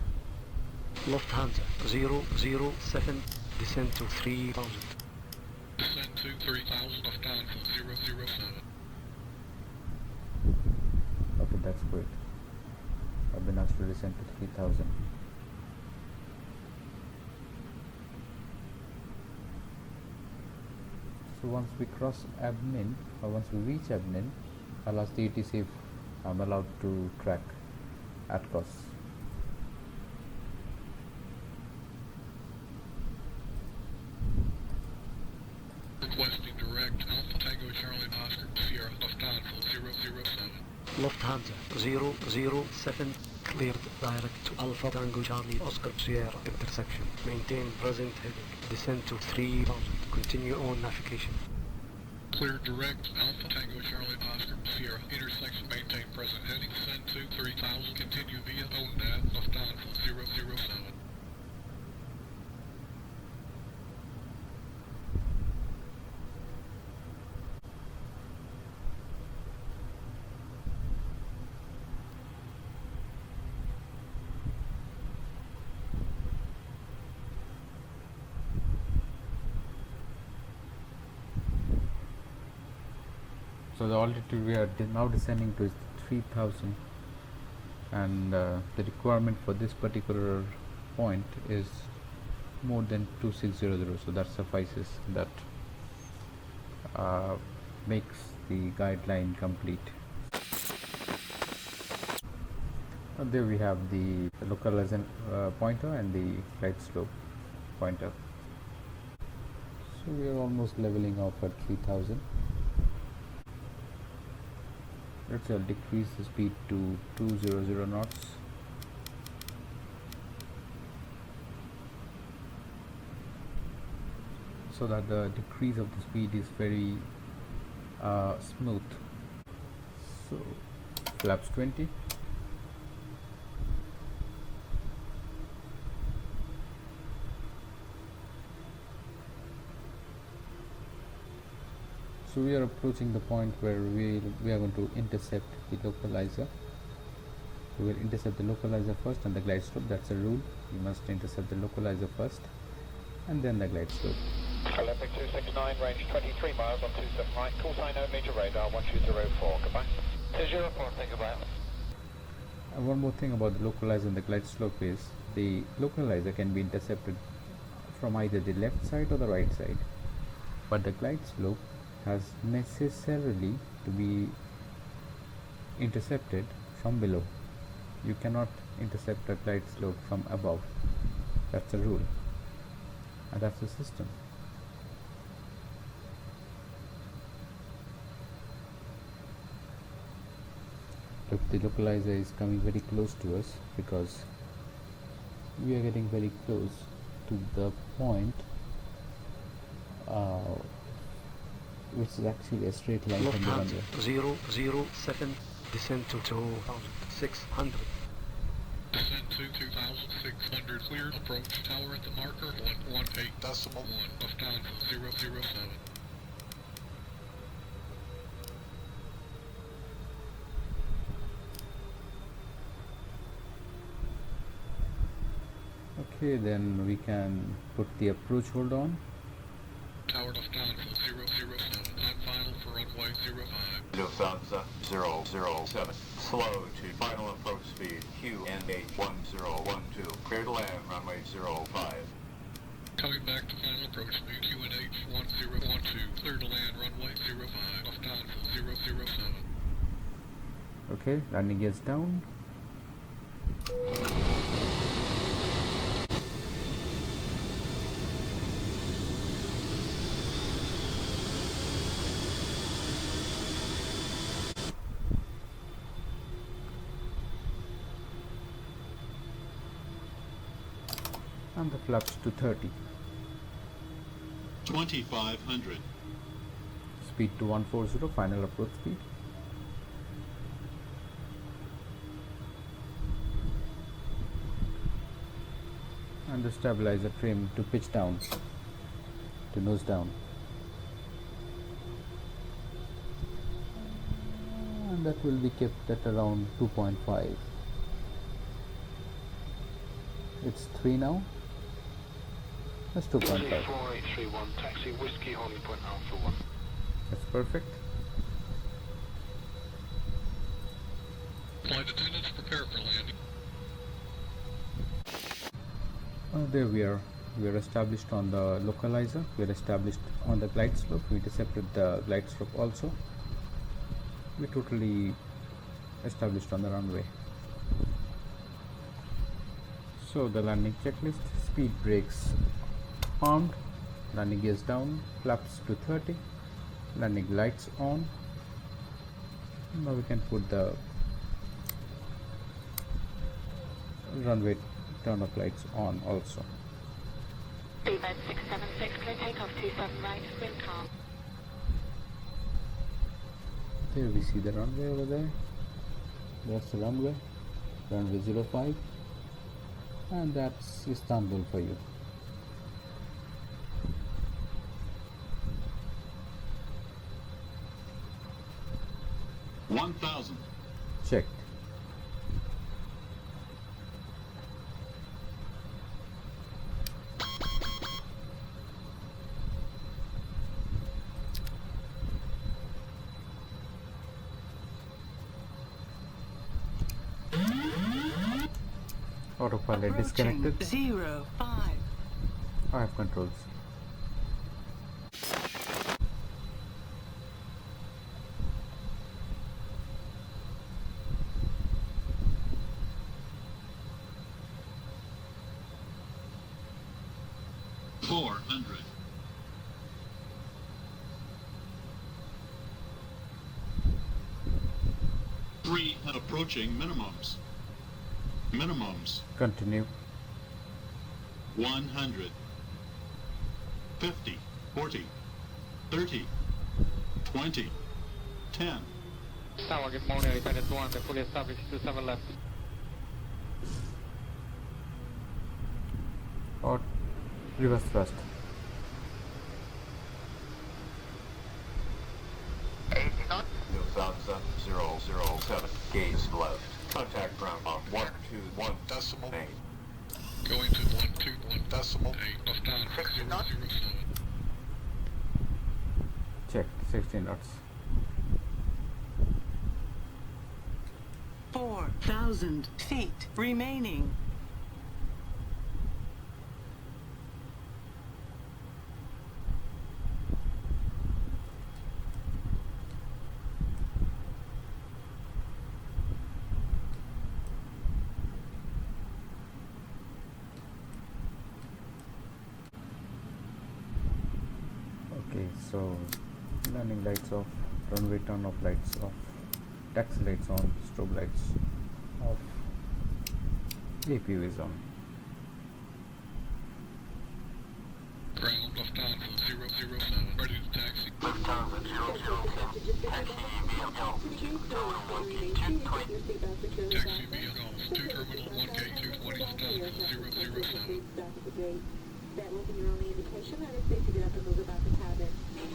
Lufthansa 007, descend to 3,000. Descend to 3000, Lufthansa 007. Okay, that's great. I've been asked to descend to 3,000. So once we cross Abnin, or once we reach Abnin, I'll ask the ATC if I'm allowed to track ATCOS. Requesting direct Alpha Tango Charlie Oscar Sierra Lufthansa 007. Lufthansa 007, cleared direct to Alpha Tango Charlie Oscar Sierra intersection. Maintain present heading. Descend to 3,000. Continue on navigation. Clear direct Alpha Tango Charlie Oscar Sierra intersection. Maintain present heading. Descend to 3000. Continue via ONAV Lufthansa 007. So the altitude we are now descending to is 3000, and the requirement for this particular point is more than 2600, so that suffices. That makes the guideline complete. There we have the localization pointer and the glide slope pointer. So we are almost leveling off at 3000. Let's decrease the speed to 200 knots. So that the decrease of the speed is very smooth. So flaps 20. So we are approaching the point where we are going to intercept the localizer. We will intercept the localizer first and the glide slope. That's a rule. You must intercept the localizer first and then the glide slope. Olympic 269, range 23 miles on 27 right, call sign only to radar 1204, goodbye. 20 report, think about. And one more thing about the localizer and the glide slope is the localizer can be intercepted from either the left side or the right side, but the glide slope has necessarily to be intercepted from below. You cannot intercept a glide slope from above. That's a rule, and that's the system. Look, the localizer is coming very close to us because we are getting very close to the point which is actually a straight line from the runway. 007, descend to 2600. Descend to 2600, clear, approach tower at the marker, 118.1, Lufthansa 007. Okay, then we can put the approach hold on. Tower Lufthansa 007, time final for runway 05. Lufthansa 007, slow to final approach speed, QNH 1012, clear to land, runway 05. Coming back to final approach speed, QNH 1012, clear to land, runway 05, Lufthansa 007. Okay, landing gears down. And the flaps to 30. 2500. Speed to 140, final approach speed. And the stabilizer trim to pitch down, to nose down. And that will be kept at around 2.5. It's 3 now. That's 2.5. 4831, taxi whiskey Holly Point Alpha 1. That's perfect. Flight attendants, prepare for landing. There we are. We are established on the localizer. We are established on the glide slope. We intercepted the glide slope also. We're totally established on the runway. So the landing checklist: speed brakes armed, landing gears down, flaps to 30, landing lights on. Now we can put the runway turn off lights on also. Seabed 676, clear takeoff 27 right, wind calm. There we see the runway over there. That's the runway 05, and that's Istanbul for you. $1,000. Checked. Autopilot disconnected. 05. I have controls. Approaching minimums. Minimums. Continue. 100. 50. 40. 30. 20. 10. Tower, good morning. Independent 1, they're fully established. 27 left. Or reverse thrust. Lufthansa 007. Gaze left. Contact ground on 121 decimal 8. Going to 121 decimal 8. Lufthansa 007. Check 16 knots. 4,000 feet remaining. Okay, so landing lights off, runway turn off lights off, taxi lights on, strobe lights off, APU is on. Ground Lufthansa 007, ready to taxi. Lufthansa 007, taxi EDDM-LTBA. Taxi vehicles to terminal 1 gate 220 Lufthansa 007. That will be your only indication that it's safe to get up and move about the cabin.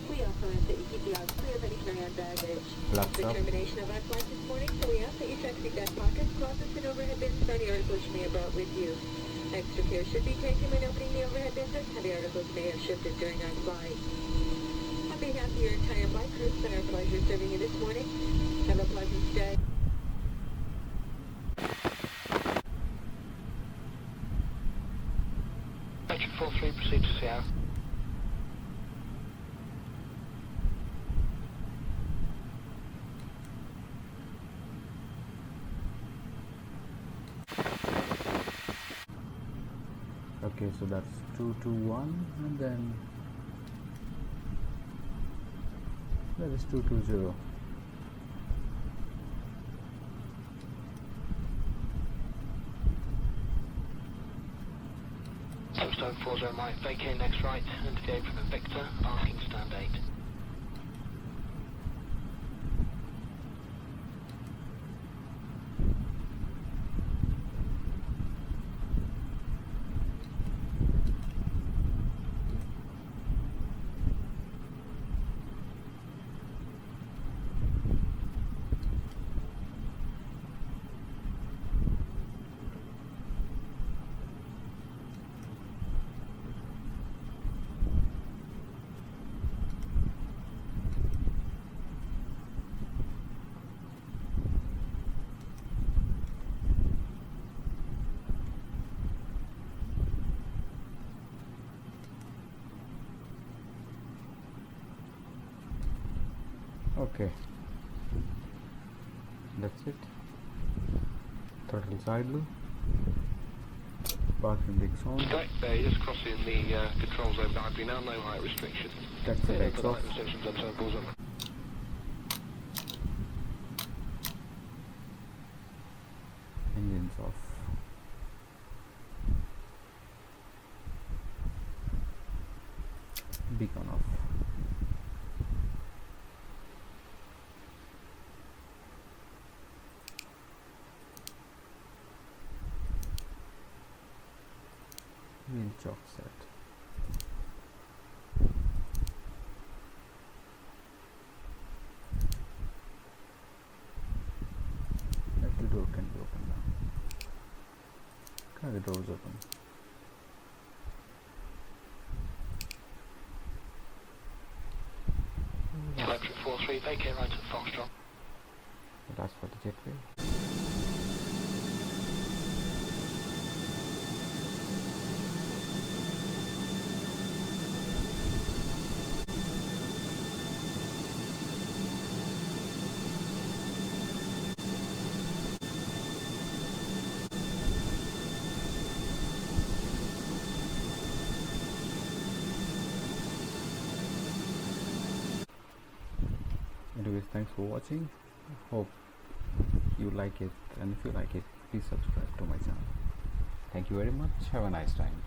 We also ask that you keep the eyes clear of any carry-on baggage. Flaps The up. termination of our flight this morning, so we ask that you check seatbelt pockets, closets, and overhead bins for any articles you may have brought with you. Extra care should be taken when opening the overhead bins as heavy articles may have shifted during our flight. On behalf of your entire flight crew, it's been our pleasure serving you this morning. Have a pleasant stay. Metric 43, proceed to Seattle. Okay, so that's 221 and then that is 220. Soapstone 40 Mike, vacate next right, and to go from Victor, parking stand 8. Okay, that's it. Throttle idle, parking brakes on, Straight there, just crossing the control zone boundary now, no height restriction. taxi lights off, Restrictions on circles on. engines off. Beacon off. Wheel chock set. Let the door can be open now. The doors open. Electric 43, vacate right at Foxtrot. That's for the jetway. thanks for watching. Hope you like it, and if you like it, please subscribe to my channel. Thank you very much. Have a nice time.